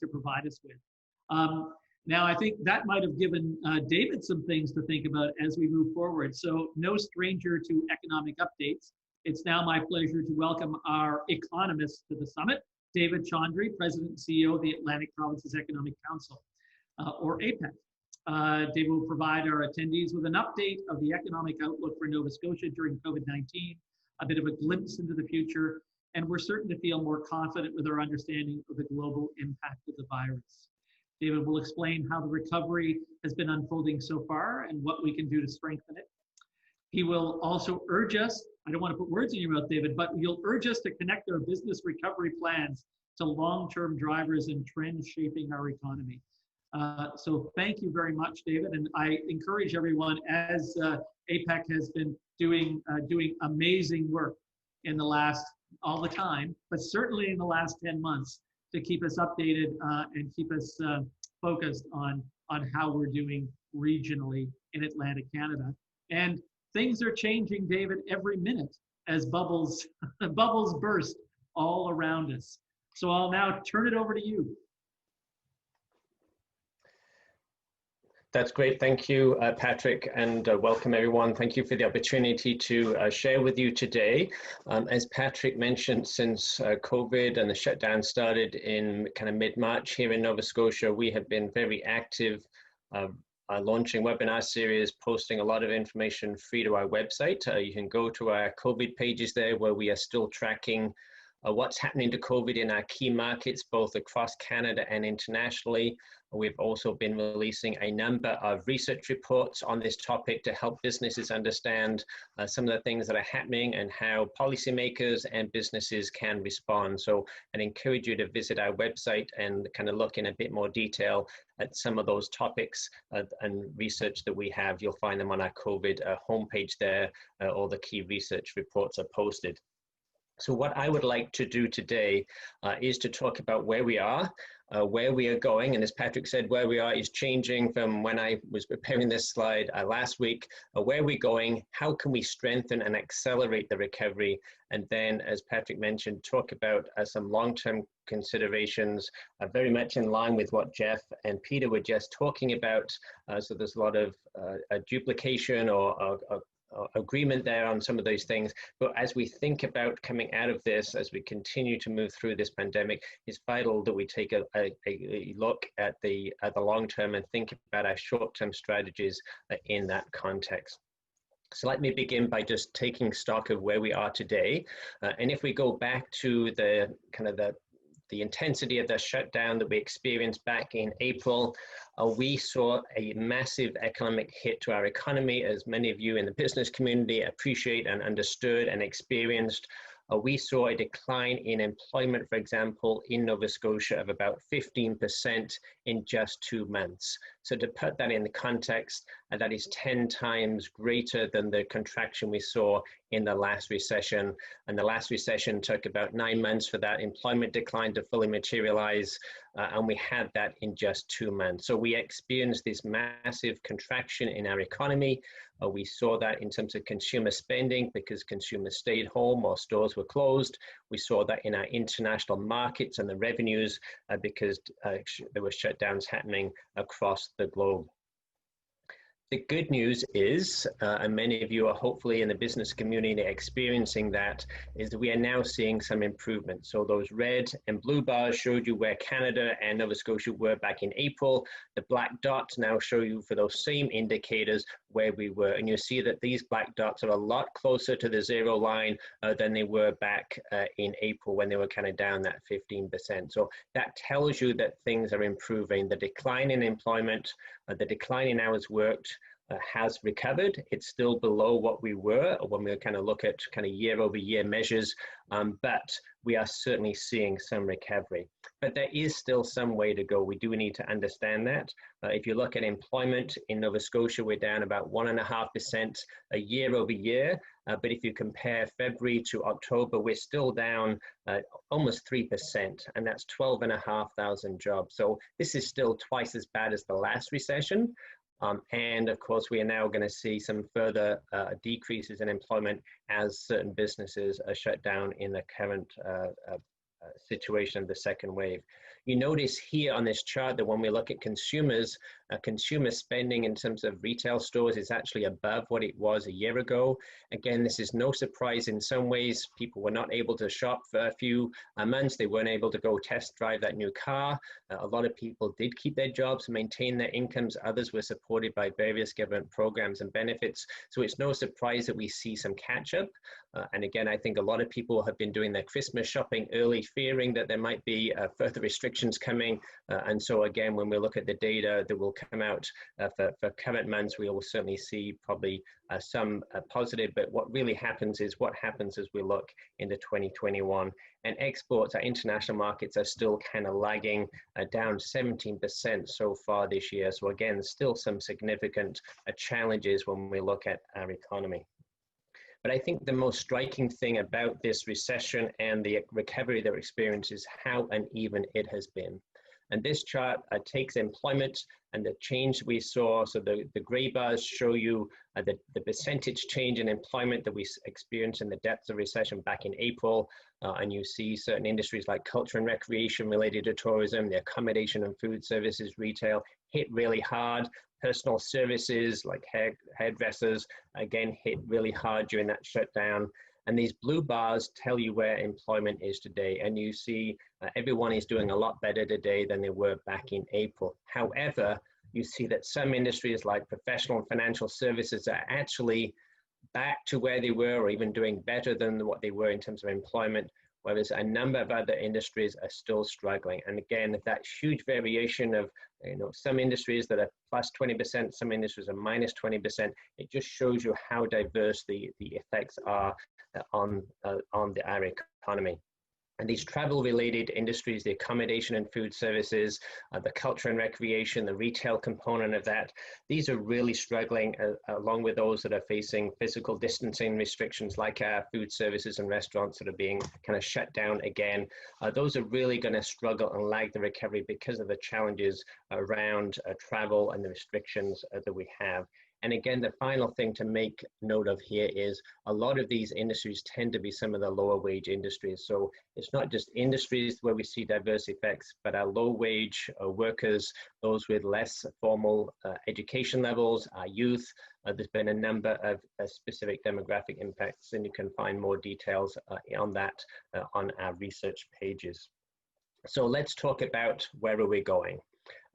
to provide us with. Now, I think that might have given David some things to think about as we move forward. So no stranger to economic updates. It's now my pleasure to welcome our economist to the summit, David Chaundy, President and CEO of the Atlantic Provinces Economic Council, or APEC. David will provide our attendees with an update of the economic outlook for Nova Scotia during COVID-19, a bit of a glimpse into the future, and we're certain to feel more confident with our understanding of the global impact of the virus. David will explain how the recovery has been unfolding so far and what we can do to strengthen it. He will also urge us, I don't want to put words in your mouth, David, but he'll urge us to connect our business recovery plans to long-term drivers and trends shaping our economy. So thank you very much, David. And I encourage everyone, as APEC has been doing amazing work in the last, all the time, but certainly in the last 10 months, to keep us updated and keep us focused on how we're doing regionally in Atlantic Canada. And things are changing, David, every minute as bubbles burst all around us. So I'll now turn it over to you. That's great. Thank you, Patrick, and welcome everyone. Thank you for the opportunity to share with you today. As Patrick mentioned, since COVID and the shutdown started in kind of mid-March here in Nova Scotia, we have been very active launching webinar series, posting a lot of information free to our website. You can go to our COVID pages there where we are still tracking what's happening to COVID in our key markets, both across Canada and internationally. We've also been releasing a number of research reports on this topic to help businesses understand some of the things that are happening and how policymakers and businesses can respond. So I'd encourage you to visit our website and kind of look in a bit more detail at some of those topics and research that we have. You'll find them on our COVID homepage there. All the key research reports are posted. So what I would like to do today is to talk about where we are going. And as Patrick said, where we are is changing from when I was preparing this slide last week. Where are we going? How can we strengthen and accelerate the recovery? And then, as Patrick mentioned, talk about some long-term considerations, very much in line with what Jeff and Peter were just talking about. So there's a lot of duplication or agreement there on some of those things. But as we think about coming out of this, as we continue to move through this pandemic, it's vital that we take a look at the long term and think about our short-term strategies in that context. So let me begin by just taking stock of where we are today. And if we go back to the intensity of the shutdown that we experienced back in April, we saw a massive economic hit to our economy, as many of you in the business community appreciate and understood and experienced. We saw a decline in employment, for example, in Nova Scotia of about 15% in just 2 months. So to put that in the context, that is 10 times greater than the contraction we saw in the last recession. And the last recession took about 9 months for that employment decline to fully materialize. And we had that in just 2 months. So we experienced this massive contraction in our economy. We saw that in terms of consumer spending because consumers stayed home or stores were closed. We saw that in our international markets and the revenues because there were shutdowns happening across the globe. The good news is, and many of you are hopefully in the business community experiencing that, is that we are now seeing some improvement. So those red and blue bars showed you where Canada and Nova Scotia were back in April. The black dots now show you for those same indicators where we were. And you'll see that these black dots are a lot closer to the zero line than they were back in April when they were kind of down that 15%. So that tells you that things are improving. The decline in employment, the decline in hours worked, has recovered. It's still below what we were when we kind of look at kind of year over year measures, but we are certainly seeing some recovery. But there is still some way to go. We do need to understand that. If you look at employment in Nova Scotia, we're down about 1.5% year over year. But if you compare February to October, we're still down almost 3%, and that's 12,500 jobs. So this is still twice as bad as the last recession. And of course, we are now going to see some further decreases in employment as certain businesses are shut down in the current situation of the second wave. You notice here on this chart that when we look at consumers, consumer spending in terms of retail stores is actually above what it was a year ago. Again, this is no surprise. In some ways, people were not able to shop for a few months. They weren't able to go test drive that new car. A lot of people did keep their jobs, maintain their incomes. Others were supported by various government programs and benefits. So it's no surprise that we see some catch up. And again, I think a lot of people have been doing their Christmas shopping early, fearing that there might be further restrictions coming. And so again, when we look at the data that will come out for current months, we will certainly see probably some positive, but what really happens is what happens as we look into 2021. And exports, our international markets are still kind of lagging, down 17% so far this year. So again, still some significant challenges when we look at our economy. But I think the most striking thing about this recession and the recovery that we're experiencing is how uneven it has been. And this chart takes employment and the change we saw. So the gray bars show you the percentage change in employment that we experienced in the depths of recession back in April. And you see certain industries like culture and recreation related to tourism, the accommodation and food services, retail hit really hard. Personal services like hairdressers, again, hit really hard during that shutdown. And these blue bars tell you where employment is today. And you see everyone is doing a lot better today than they were back in April. However, you see that some industries like professional and financial services are actually back to where they were or even doing better than what they were in terms of employment, whereas a number of other industries are still struggling. And again, that huge variation of some industries that are plus 20%, some industries are minus 20%, it just shows you how diverse the effects are on our economy. And these travel-related industries, the accommodation and food services, the culture and recreation, the retail component of that, these are really struggling along with those that are facing physical distancing restrictions like our food services and restaurants that are being kind of shut down again. Those are really going to struggle and lag the recovery because of the challenges around travel and the restrictions that we have. And again, the final thing to make note of here is a lot of these industries tend to be some of the lower wage industries. So it's not just industries where we see diverse effects, but our low wage workers, those with less formal education levels, our youth. There's been a number of specific demographic impacts, and you can find more details on that on our research pages. So let's talk about where are we going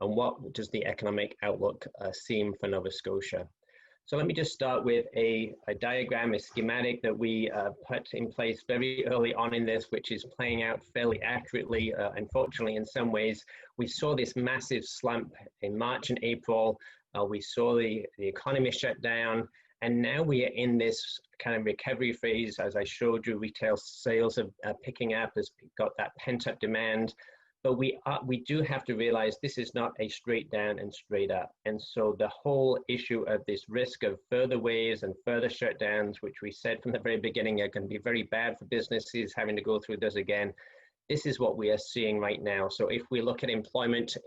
and what does the economic outlook seem for Nova Scotia. So let me just start with a diagram, a schematic that we put in place very early on in this, which is playing out fairly accurately. Unfortunately, in some ways, we saw this massive slump in March and April. We saw the economy shut down, and now we are in this kind of recovery phase. As I showed you, retail sales are picking up as we've got that pent-up demand. But we do have to realize this is not a straight down and straight up. And so the whole issue of this risk of further waves and further shutdowns, which we said from the very beginning are going to be very bad for businesses having to go through this again, this is what we are seeing right now. So if we look at employment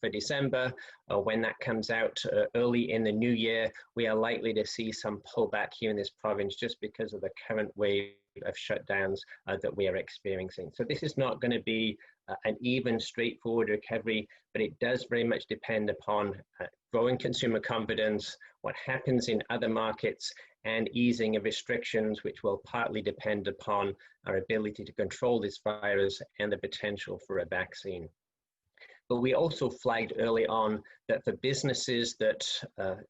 for December, when that comes out early in the new year, we are likely to see some pullback here in this province just because of the current wave of shutdowns that we are experiencing. So this is not going to be an even straightforward recovery, but it does very much depend upon growing consumer confidence, what happens in other markets, and easing of restrictions, which will partly depend upon our ability to control this virus and the potential for a vaccine. But we also flagged early on that for businesses that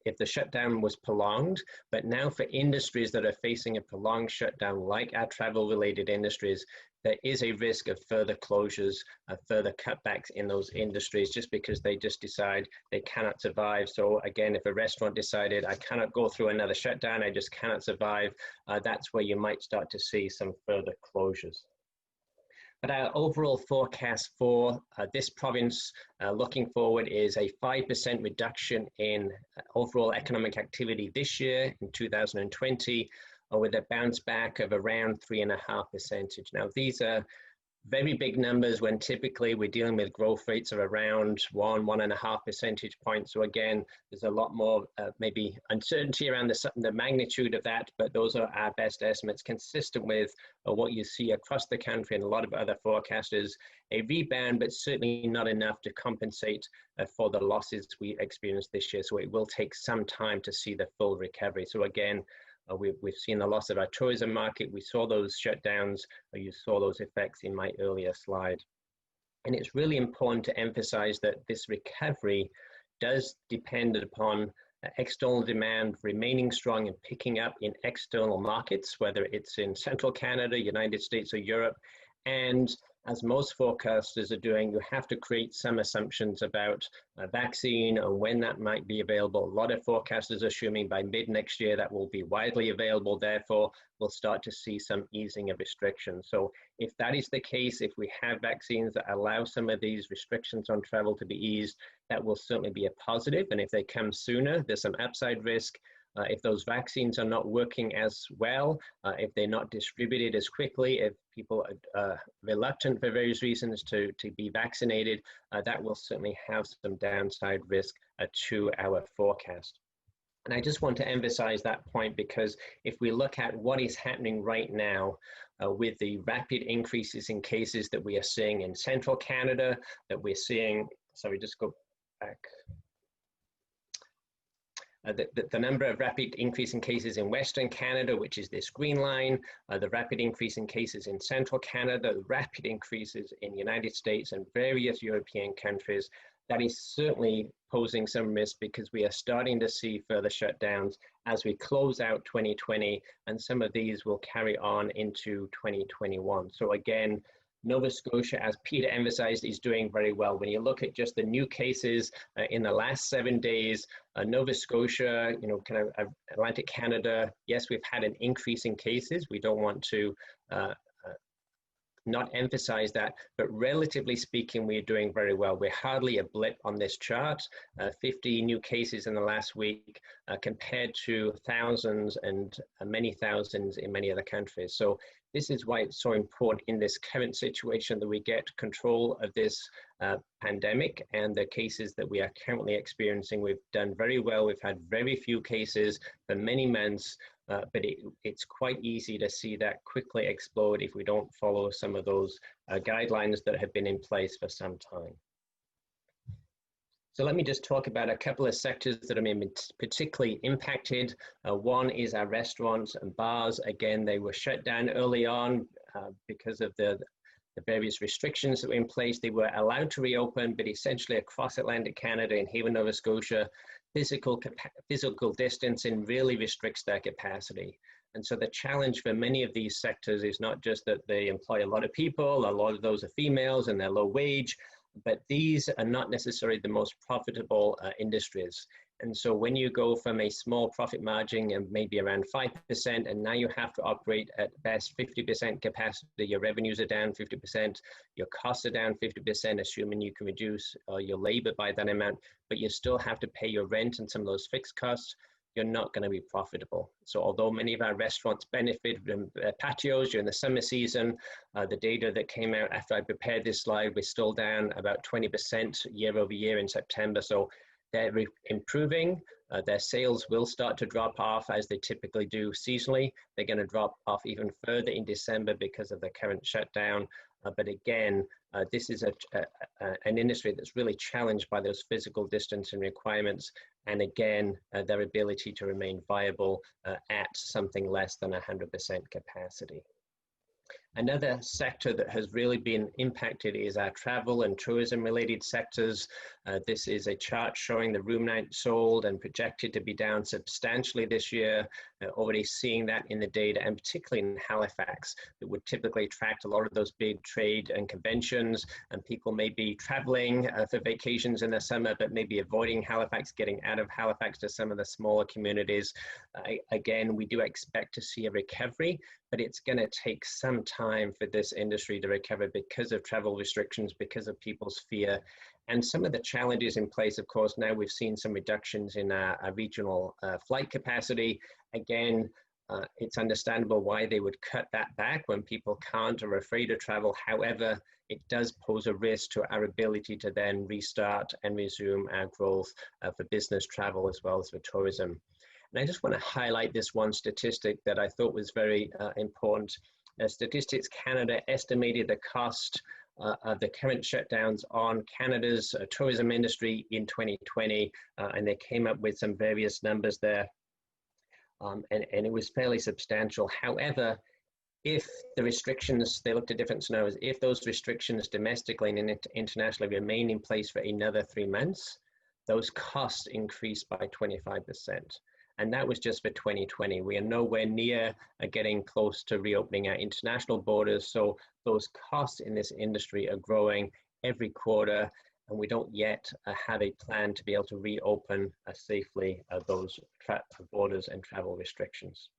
if the shutdown was prolonged, but now for industries that are facing a prolonged shutdown, like our travel-related industries, there is a risk of further closures, further cutbacks in those industries just because they just decide they cannot survive. So again, if a restaurant decided, I cannot go through another shutdown, I just cannot survive, that's where you might start to see some further closures. But our overall forecast for this province looking forward is a 5% reduction in overall economic activity this year in 2020, with a bounce back of around 3.5%. Now, these are very big numbers when typically we're dealing with growth rates of around 1.5 percentage points. So again, there's a lot more maybe uncertainty around the magnitude of that, but those are our best estimates consistent with what you see across the country and a lot of other forecasters. A rebound, but certainly not enough to compensate for the losses we experienced this year. So it will take some time to see the full recovery. So again, we've seen the loss of our tourism market. We saw those shutdowns, or you saw those effects in my earlier slide. And it's really important to emphasize that this recovery does depend upon external demand remaining strong and picking up in external markets, whether it's in central Canada, United States, or Europe. And as most forecasters are doing, you have to create some assumptions about a vaccine and when that might be available. A lot of forecasters are assuming by mid next year that will be widely available. Therefore, we'll start to see some easing of restrictions. So if that is the case, if we have vaccines that allow some of these restrictions on travel to be eased, that will certainly be a positive. And if they come sooner, there's some upside risk. If those vaccines are not working as well, if they're not distributed as quickly, if people are reluctant for various reasons to be vaccinated, that will certainly have some downside risk to our forecast. And I just want to emphasize that point because if we look at what is happening right now with the rapid increases in cases that we are seeing in central Canada, that we're seeing, sorry, just go back. The number of rapid increase in cases in Western Canada, which is this green line, the rapid increase in cases in Central Canada, the rapid increases in the United States and various European countries, that is certainly posing some risk because we are starting to see further shutdowns as we close out 2020, and some of these will carry on into 2021. So again, Nova Scotia, as Peter emphasized, is doing very well. When you look at just the new cases in the last 7 days, Nova Scotia, kind of Atlantic Canada, yes, we've had an increase in cases. We don't want to not emphasize that, but relatively speaking, we're doing very well. We're hardly a blip on this chart, 50 new cases in the last week compared to thousands and many thousands in many other countries. So this is why it's so important in this current situation that we get control of this pandemic and the cases that we are currently experiencing. We've done very well. We've had very few cases for many months, but it's quite easy to see that quickly explode if we don't follow some of those guidelines that have been in place for some time. So let me just talk about a couple of sectors that have been particularly impacted. One is our restaurants and bars. Again, they were shut down early on because of the various restrictions that were in place. They were allowed to reopen, but essentially across Atlantic Canada and here in Nova Scotia, physical distancing really restricts their capacity. And so the challenge for many of these sectors is not just that they employ a lot of people, a lot of those are females and they're low wage, but these are not necessarily the most profitable industries. And so when you go from a small profit margin of maybe around 5%, and now you have to operate at best 50% capacity, your revenues are down 50%, your costs are down 50%, assuming you can reduce your labor by that amount, but you still have to pay your rent and some of those fixed costs, you're not going to be profitable. So although many of our restaurants benefit from patios during the summer season, the data that came out after I prepared this slide, we're still down about 20% year over year in September. So they're improving. Their sales will start to drop off as they typically do seasonally. They're going to drop off even further in December because of the current shutdown. But again, this is an industry that's really challenged by those physical distancing requirements. And again, their ability to remain viable at something less than 100% capacity. Another sector that has really been impacted is our travel and tourism related sectors. This is a chart showing the room nights sold and projected to be down substantially this year. Already seeing that in the data, and particularly in Halifax, that would typically attract a lot of those big trade and conventions, and people may be traveling for vacations in the summer, but maybe avoiding Halifax, getting out of Halifax to some of the smaller communities. Again, we do expect to see a recovery, but it's going to take some time for this industry to recover because of travel restrictions, because of people's fear, and some of the challenges in place. Of course, now we've seen some reductions in our regional flight capacity. Again, it's understandable why they would cut that back when people can't or are afraid to travel. However, it does pose a risk to our ability to then restart and resume our growth for business travel as well as for tourism. And I just want to highlight this one statistic that I thought was very important. Statistics Canada estimated the cost of the current shutdowns on Canada's tourism industry in 2020, and they came up with some various numbers there. And it was fairly substantial. However, if the restrictions, they looked at different scenarios, if those restrictions domestically and internationally remain in place for another 3 months, those costs increased by 25%. And that was just for 2020. We are nowhere near getting close to reopening our international borders. So those costs in this industry are growing every quarter, and we don't yet have a plan to be able to reopen safely those borders and travel restrictions.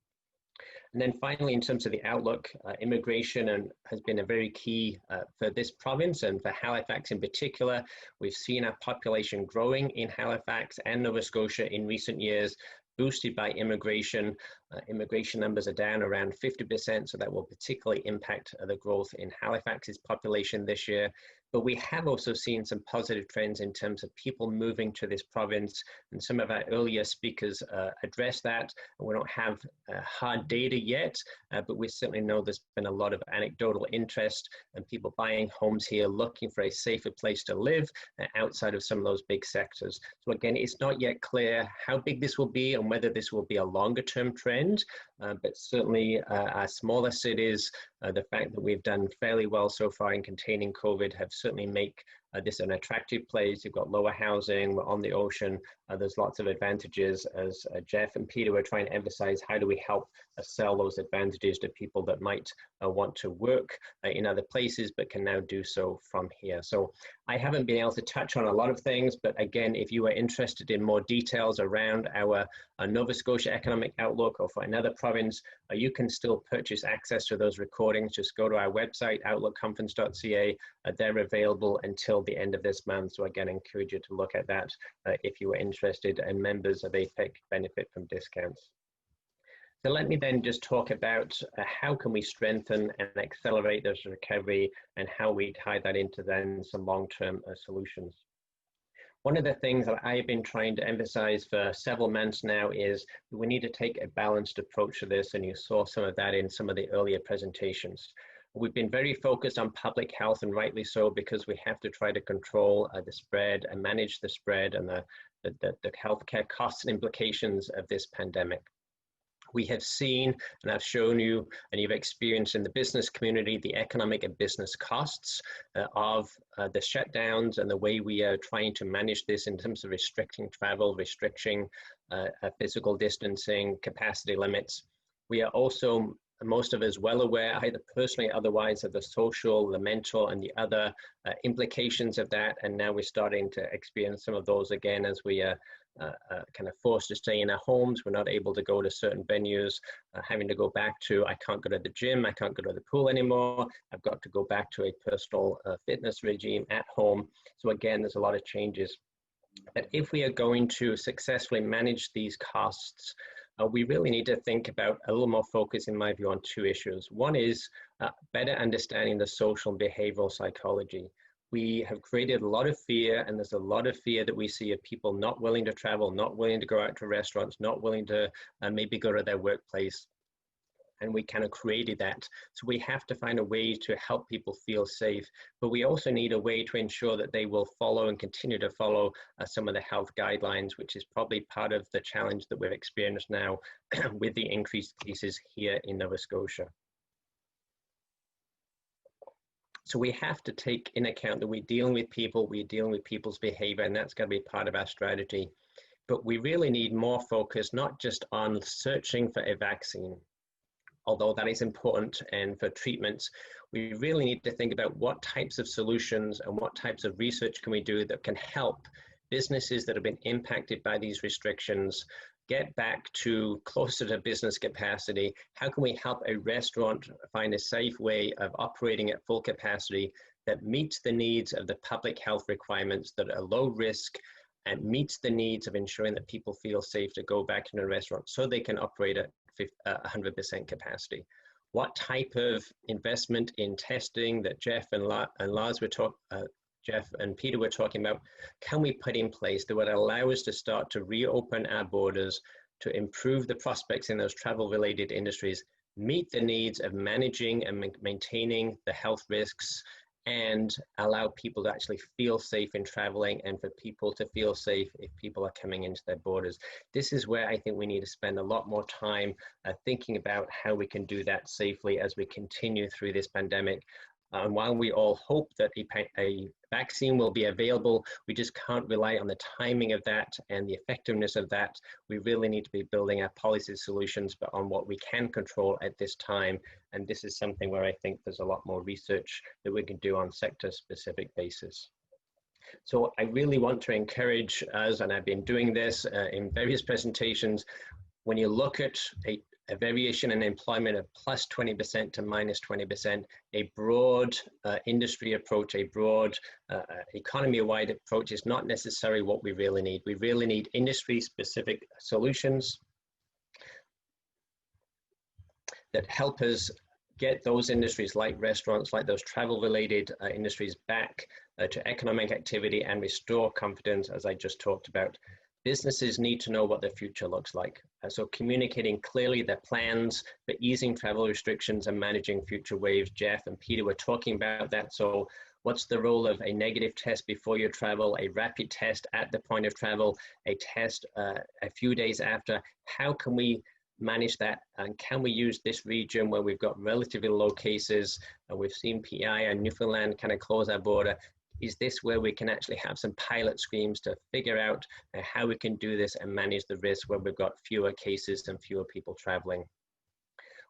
And then finally, in terms of the outlook, immigration has been a very key for this province and for Halifax in particular. We've seen our population growing in Halifax and Nova Scotia in recent years, boosted by immigration. Immigration numbers are down around 50%, so that will particularly impact the growth in Halifax's population this year. But we have also seen some positive trends in terms of people moving to this province, and some of our earlier speakers addressed that. We don't have hard data yet, but we certainly know there's been a lot of anecdotal interest and people buying homes here, looking for a safer place to live outside of some of those big sectors. So again, it's not yet clear how big this will be and whether this will be a longer term trend, but certainly our smaller cities, the fact that we've done fairly well so far in containing COVID have certainly make this an attractive place. You've got lower housing, we're on the ocean, there's lots of advantages. As Jeff and Peter were trying to emphasize, how do we help sell those advantages to people that might want to work in other places but can now do so from here. So I haven't been able to touch on a lot of things, but again, if you are interested in more details around our Nova Scotia economic outlook or for another province, you can still purchase access to those recordings. Just go to our website, outlookconference.ca. They're available until the end of this month. So again, I encourage you to look at that if you are interested, and members of APEC benefit from discounts. So let me then just talk about how can we strengthen and accelerate this recovery and how we tie that into then some long-term solutions. One of the things that I've been trying to emphasize for several months now is that we need to take a balanced approach to this, and you saw some of that in some of the earlier presentations. We've been very focused on public health, and rightly so, because we have to try to control the spread and manage the spread and the healthcare costs and implications of this pandemic. We have seen, and I've shown you, and you've experienced in the business community, the economic and business costs of the shutdowns and the way we are trying to manage this in terms of restricting travel, restricting physical distancing, capacity limits. We are also, most of us, well aware, either personally or otherwise, of the social, the mental, and the other implications of that. And now we're starting to experience some of those again as we are kind of forced to stay in our homes. We're not able to go to certain venues, having to go back to, I can't go to the gym, I can't go to the pool anymore. I've got to go back to a personal fitness regime at home. So again, there's a lot of changes. But if we are going to successfully manage these costs, we really need to think about a little more focus, in my view, on two issues. One is better understanding the social and behavioral psychology. We have created a lot of fear, and there's a lot of fear that we see of people not willing to travel, not willing to go out to restaurants, not willing to maybe go to their workplace. And we kind of created that. So we have to find a way to help people feel safe, but we also need a way to ensure that they will follow and continue to follow some of the health guidelines, which is probably part of the challenge that we've experienced now with the increased cases here in Nova Scotia. So we have to take in account that we're dealing with people, we're dealing with people's behavior, and that's going to be part of our strategy. But we really need more focus, not just on searching for a vaccine, although that is important, and for treatments. We really need to think about what types of solutions and what types of research can we do that can help businesses that have been impacted by these restrictions get back to closer to business capacity. How can we help a restaurant find a safe way of operating at full capacity that meets the needs of the public health requirements, that are low risk, and meets the needs of ensuring that people feel safe to go back into a restaurant so they can operate at 100% capacity. What type of investment in testing that Jeff and Jeff and Peter were talking about, can we put in place that would allow us to start to reopen our borders, to improve the prospects in those travel-related industries, meet the needs of managing and maintaining the health risks, and allow people to actually feel safe in traveling, and for people to feel safe if people are coming into their borders. This is where I think we need to spend a lot more time thinking about how we can do that safely as we continue through this pandemic. And while we all hope that a vaccine will be available, we just can't rely on the timing of that and the effectiveness of that. We really need to be building our policy solutions, but on what we can control at this time. And this is something where I think there's a lot more research that we can do on sector-specific basis. So I really want to encourage us, and I've been doing this in various presentations, when you look at a variation in employment of plus 20% to minus 20%, a broad industry approach, a broad economy-wide approach is not necessarily what we really need. We really need industry-specific solutions that help us get those industries like restaurants, like those travel-related industries back to economic activity and restore confidence, as I just talked about. Businesses need to know what their future looks like. So communicating clearly their plans for easing travel restrictions and managing future waves. Jeff and Peter were talking about that. So what's the role of a negative test before you travel, a rapid test at the point of travel, a test a few days after? How can we manage that? And can we use this region where we've got relatively low cases, and we've seen PI and Newfoundland kind of close our border? Is this where we can actually have some pilot schemes to figure out how we can do this and manage the risk when we've got fewer cases and fewer people traveling?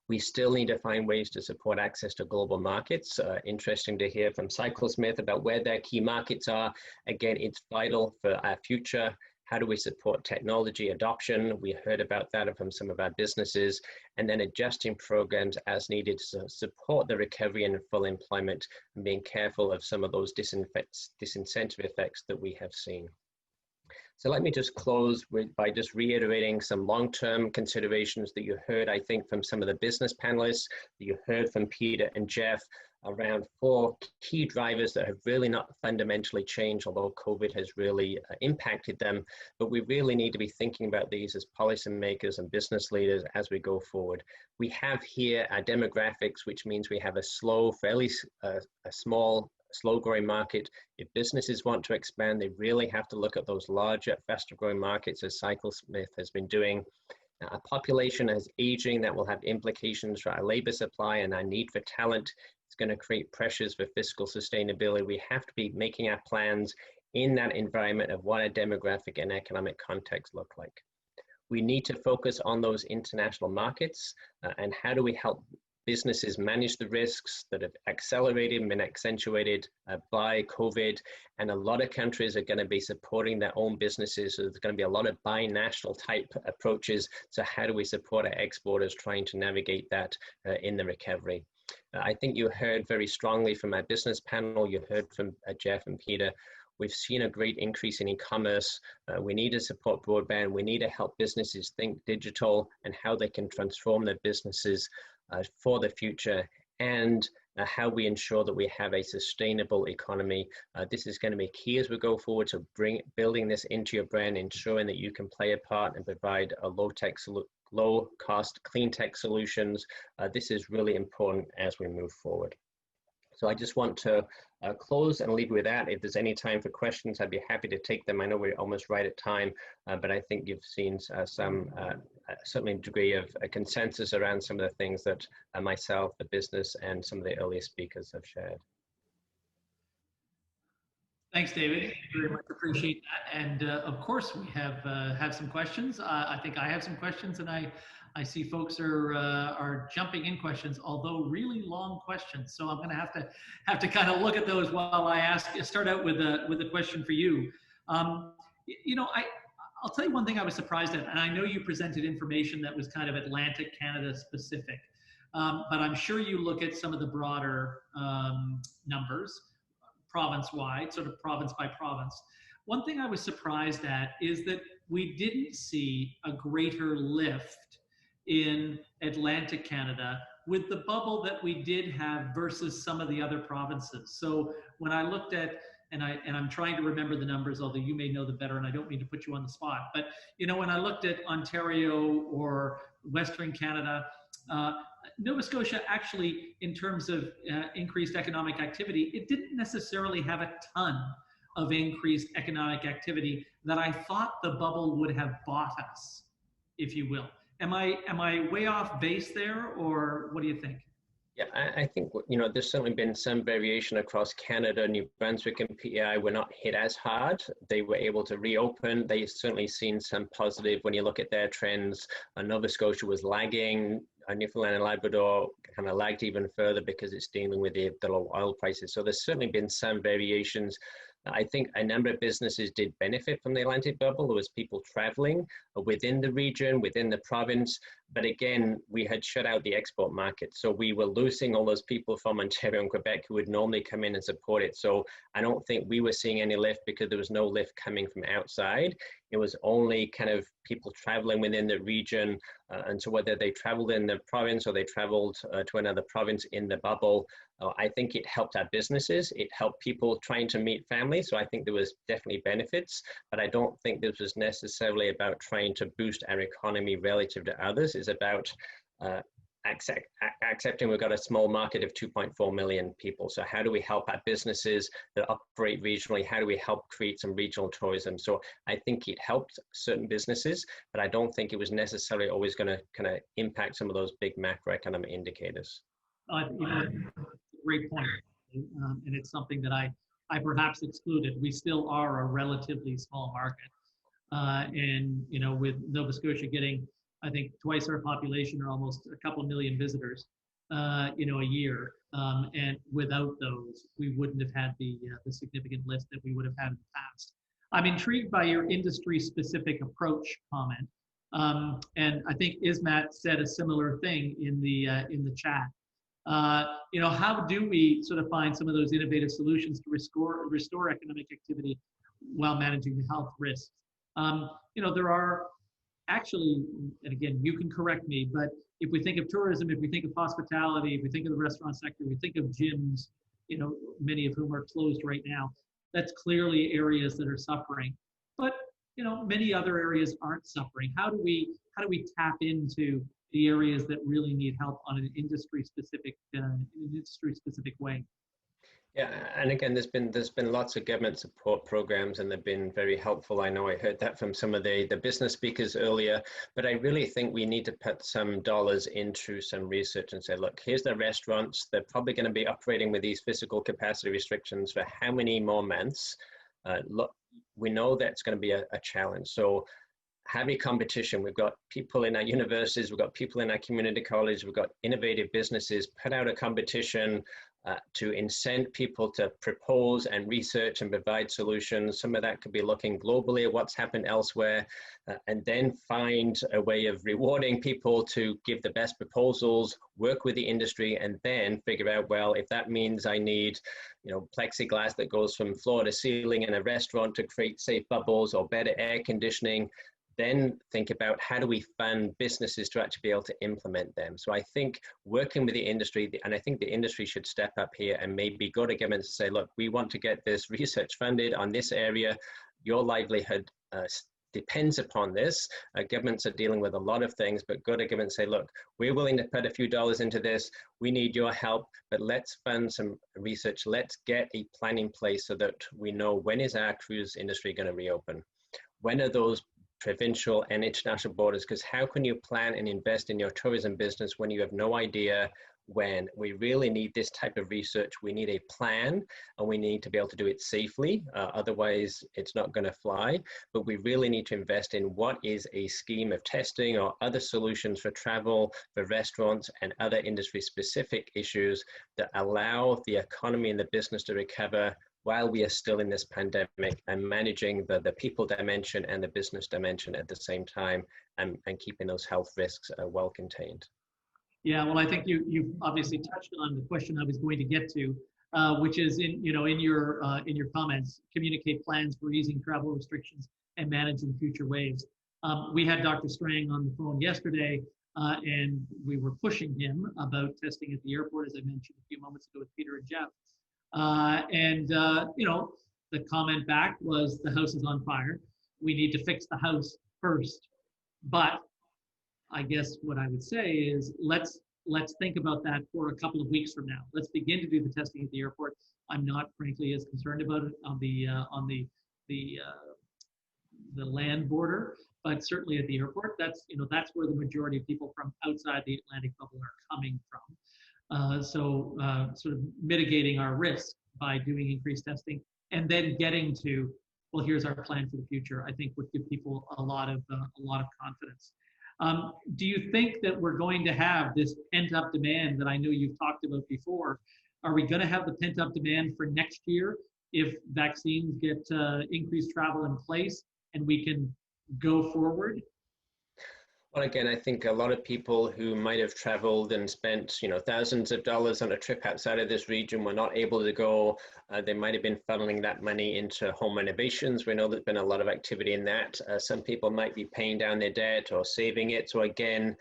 We still need to find ways to support access to global markets. Interesting to hear from Cyclesmith about where their key markets are. Again, it's vital for our future. How do we support technology adoption? We heard about that from some of our businesses, and then adjusting programs as needed to support the recovery and full employment, and being careful of some of those disincentive effects that we have seen. So let me just close by just reiterating some long-term considerations that you heard, I think, from some of the business panelists, that you heard from Peter and Jeff, around 4 key drivers that have really not fundamentally changed, although COVID has really impacted them. But we really need to be thinking about these as policymakers and business leaders as we go forward. We have here our demographics, which means we have a slow, fairly small, slow-growing market. If businesses want to expand, they really have to look at those larger, faster-growing markets, as Cyclesmith has been doing. Now, our population is aging. That will have implications for our labor supply and our need for talent. It's going to create pressures for fiscal sustainability. We have to be making our plans in that environment of what a demographic and economic context look like. We need to focus on those international markets and how do we help businesses manage the risks that have accelerated and been accentuated by COVID. And a lot of countries are going to be supporting their own businesses. So there's going to be a lot of binational type approaches. So how do we support our exporters trying to navigate that in the recovery? I think you heard very strongly from our business panel. You heard from Jeff and Peter. We've seen a great increase in e-commerce. We need to support broadband. We need to help businesses think digital and how they can transform their businesses for the future, and how we ensure that we have a sustainable economy. This is going to be key as we go forward to building this into your brand, ensuring that you can play a part and provide a low-cost, clean tech solutions. This is really important as we move forward. So I just want to close and leave with that. If there's any time for questions, I'd be happy to take them. I know we're almost right at time, but I think you've seen some certainly a degree of a consensus around some of the things that myself, the business, and some of the earlier speakers have shared. Thanks, David. Very much appreciate that. And of course, we have some questions. I think I have some questions, and I see folks are jumping in questions, although really long questions. So I'm going to have to kind of look at those while I start out with a question for you. You know, I'll tell you one thing I was surprised at, and I know you presented information that was kind of Atlantic Canada specific, but I'm sure you look at some of the broader numbers, province-wide, sort of province by province. One thing I was surprised at is that we didn't see a greater lift in Atlantic Canada with the bubble that we did have versus some of the other provinces. So when I looked at, and I'm trying to remember the numbers, although you may know them better, and I don't mean to put you on the spot, but you know, when I looked at Ontario or Western Canada, Nova Scotia actually, in terms of increased economic activity, it didn't necessarily have a ton of increased economic activity that I thought the bubble would have bought us, if you will. Am I way off base there, or what do you think? Yeah, I think, you know, there's certainly been some variation across Canada. New Brunswick and PEI were not hit as hard. They were able to reopen. They've certainly seen some positive when you look at their trends. Nova Scotia was lagging. Newfoundland and Labrador kind of lagged even further because it's dealing with the low oil prices. So there's certainly been some variations. I think a number of businesses did benefit from the Atlantic bubble. There was people traveling within the region, within the province. But again, we had shut out the export market. So we were losing all those people from Ontario and Quebec who would normally come in and support it. So I don't think we were seeing any lift because there was no lift coming from outside. It was only kind of people traveling within the region. And so whether they traveled in the province or they traveled to another province in the bubble, I think it helped our businesses. It helped people trying to meet families. So I think there was definitely benefits, but I don't think this was necessarily about trying to boost our economy relative to others. It's about accepting we've got a small market of 2.4 million people. So how do we help our businesses that operate regionally? How do we help create some regional tourism? So I think it helped certain businesses, but I don't think it was necessarily always going to kind of impact some of those big macroeconomic indicators. You know, great point. And it's something that I perhaps excluded. We still are a relatively small market. And, you know, with Nova Scotia getting, I think, twice our population or almost a couple million visitors, you know, a year. And without those, we wouldn't have had the significant lift that we would have had in the past. I'm intrigued by your industry-specific approach comment. And I think Ismat said a similar thing in the chat. You know, how do we sort of find some of those innovative solutions to restore economic activity while managing the health risks? You know, there are actually, and again, you can correct me, but if we think of tourism, if we think of hospitality, if we think of the restaurant sector, we think of gyms, you know, many of whom are closed right now, that's clearly areas that are suffering. But, you know, many other areas aren't suffering. How do we tap into the areas that really need help on an industry-specific way? Yeah, and again, there's been lots of government support programs, and they've been very helpful. I know I heard that from some of the business speakers earlier, but I really think we need to put some dollars into some research and say, look, here's the restaurants. They're probably going to be operating with these physical capacity restrictions for how many more months? Look, we know that's going to be a challenge. So have a competition. We've got people in our universities, we've got people in our community college, we've got innovative businesses, put out a competition to incent people to propose and research and provide solutions. Some of that could be looking globally at what's happened elsewhere, and then find a way of rewarding people to give the best proposals, work with the industry, and then figure out, well, if that means I need, you know, plexiglass that goes from floor to ceiling in a restaurant to create safe bubbles or better air conditioning, then think about how do we fund businesses to actually be able to implement them. So I think working with the industry, and I think the industry should step up here and maybe go to government and say, look, we want to get this research funded on this area. Your livelihood depends upon this. Governments are dealing with a lot of things, but go to government and say, look, we're willing to put a few dollars into this. We need your help, but let's fund some research. Let's get a plan in place so that we know, when is our cruise industry going to reopen? When are those provincial and international borders? Because how can you plan and invest in your tourism business when you have no idea when? We really need this type of research. We need a plan, and we need to be able to do it safely. Otherwise, it's not going to fly. But we really need to invest in what is a scheme of testing or other solutions for travel, for restaurants, and other industry-specific issues that allow the economy and the business to recover while we are still in this pandemic, and managing the people dimension and the business dimension at the same time, and keeping those health risks well contained. Yeah, well, I think you obviously touched on the question I was going to get to, which is in your comments, communicate plans for easing travel restrictions and managing future waves. We had Dr. Strang on the phone yesterday, and we were pushing him about testing at the airport, as I mentioned a few moments ago with Peter and Jeff. You know, the comment back was the house is on fire. We need to fix the house first. But I guess what I would say is let's think about that for a couple of weeks from now. Let's begin to do the testing at the airport. I'm not frankly as concerned about it on the land border, but certainly at the airport, that's where the majority of people from outside the Atlantic bubble are coming from. Sort of mitigating our risk by doing increased testing and then getting to, well, here's our plan for the future, I think would give people a lot of confidence. Do you think that we're going to have this pent-up demand that I know you've talked about before? Are we going to have the pent-up demand for next year if vaccines get increased travel in place and we can go forward? Well, again, I think a lot of people who might have traveled and spent, thousands of dollars on a trip outside of this region were not able to go. They might have been funneling that money into home renovations. We know there's been a lot of activity in that. Some people might be paying down their debt or saving it. So again,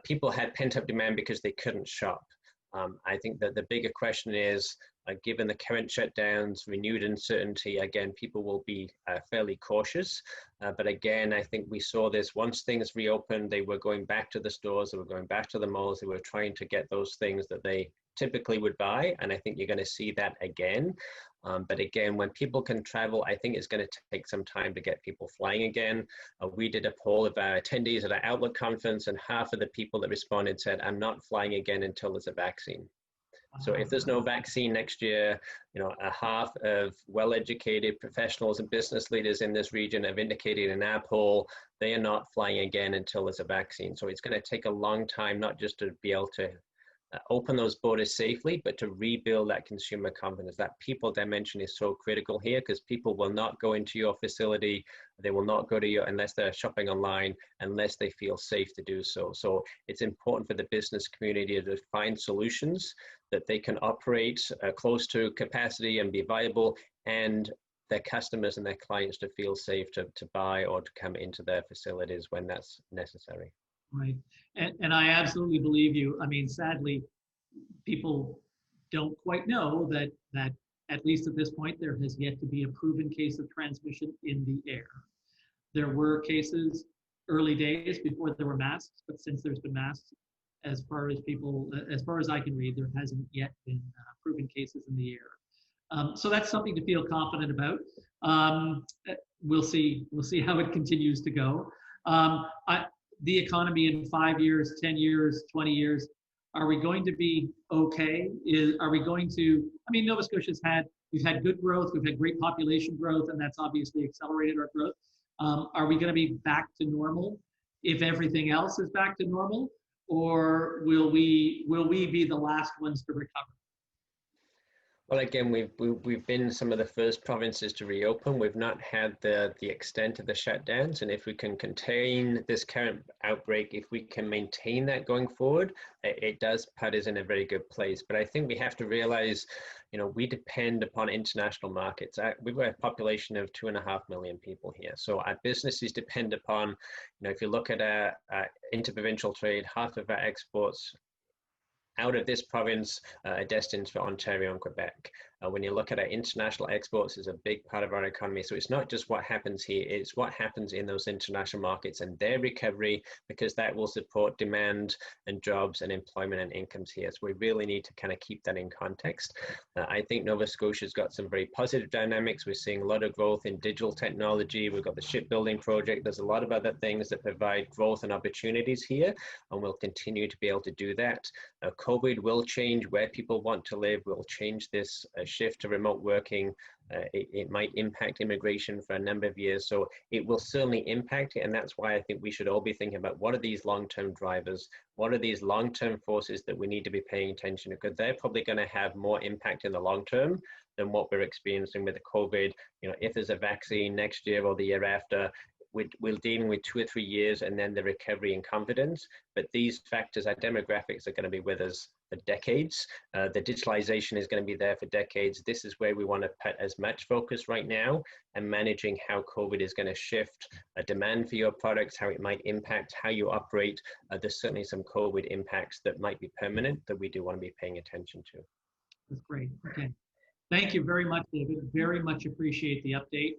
people had pent-up demand because they couldn't shop. I think that the bigger question is, given the current shutdowns, renewed uncertainty, again, people will be fairly cautious. But again, I think we saw this once things reopened, they were going back to the stores, they were going back to the malls, they were trying to get those things that they typically would buy. And I think you're going to see that again. But again, when people can travel, I think it's going to take some time to get people flying again. We did a poll of our attendees at our Outlook conference, and half of the people that responded said, I'm not flying again until there's a vaccine. So if there's no vaccine next year, a half of well-educated professionals and business leaders in this region have indicated in our poll, they are not flying again until there's a vaccine. So it's going to take a long time, not just to be able to open those borders safely, but to rebuild that consumer confidence. That people dimension is so critical here, because people will not go into your facility. They will not go to you unless they're shopping online, unless they feel safe to do so. So it's important for the business community to find solutions that they can operate close to capacity and be viable, and their customers and their clients to feel safe to buy or to come into their facilities when that's necessary. Right. And I absolutely believe you. I mean, sadly, people don't quite know that at least at this point, there has yet to be a proven case of transmission in the air. There were cases early days before there were masks, but since there's been masks, as far as I can read, there hasn't yet been proven cases in the air. So that's something to feel confident about. We'll see how it continues to go. The economy in 5 years, 10 years, 20 years, are we going to be okay? Are we going to, I mean, Nova Scotia's we've had good growth, we've had great population growth, and that's obviously accelerated our growth. Are we going to be back to normal if everything else is back to normal? Or will we be the last ones to recover? Well, again, we've been some of the first provinces to reopen. We've not had the extent of the shutdowns, and if we can contain this current outbreak, if we can maintain that going forward, it does put us in a very good place. But I think we have to realize, we depend upon international markets. We've got a population of 2.5 million people here, so our businesses depend upon, if you look at our interprovincial trade, half of our exports out of this province are destined for Ontario and Quebec. When you look at our international exports, is a big part of our economy. So it's not just what happens here, it's what happens in those international markets and their recovery, because that will support demand and jobs and employment and incomes here. So we really need to kind of keep that in context. I think Nova Scotia's got some very positive dynamics. We're seeing a lot of growth in digital technology. We've got the shipbuilding project. There's a lot of other things that provide growth and opportunities here, and we'll continue to be able to do that. COVID will change where people want to live. We'll change this shift to remote working. It might impact immigration for a number of years. So it will certainly impact it. And that's why I think we should all be thinking about what are these long-term drivers? What are these long-term forces that we need to be paying attention to? Because they're probably going to have more impact in the long term than what we're experiencing with the COVID. If there's a vaccine next year or the year after, we're dealing with 2 or 3 years and then the recovery and confidence. But these factors, our demographics, are going to be with us decades. The digitalization is going to be there for decades. This is where we want to put as much focus right now, and managing how COVID is going to shift a demand for your products, how it might impact how you operate. There's certainly some COVID impacts that might be permanent that we do want to be paying attention to. That's great. Okay. Thank you very much, David. Very much appreciate the update.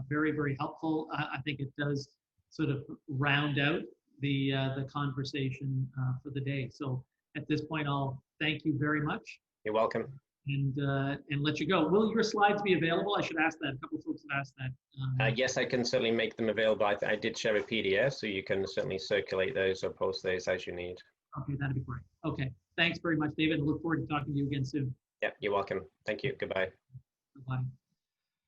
Very, very helpful. I think it does sort of round out the conversation for the day. So at this point, I'll thank you very much. You're welcome. And let you go. Will your slides be available? I should ask that. A couple of folks have asked that. Yes, I can certainly make them available. I did share a PDF, so you can certainly circulate those or post those as you need. Okay, that'd be great. Okay, thanks very much, David. I look forward to talking to you again soon. Yeah, you're welcome. Thank you. Goodbye. Goodbye.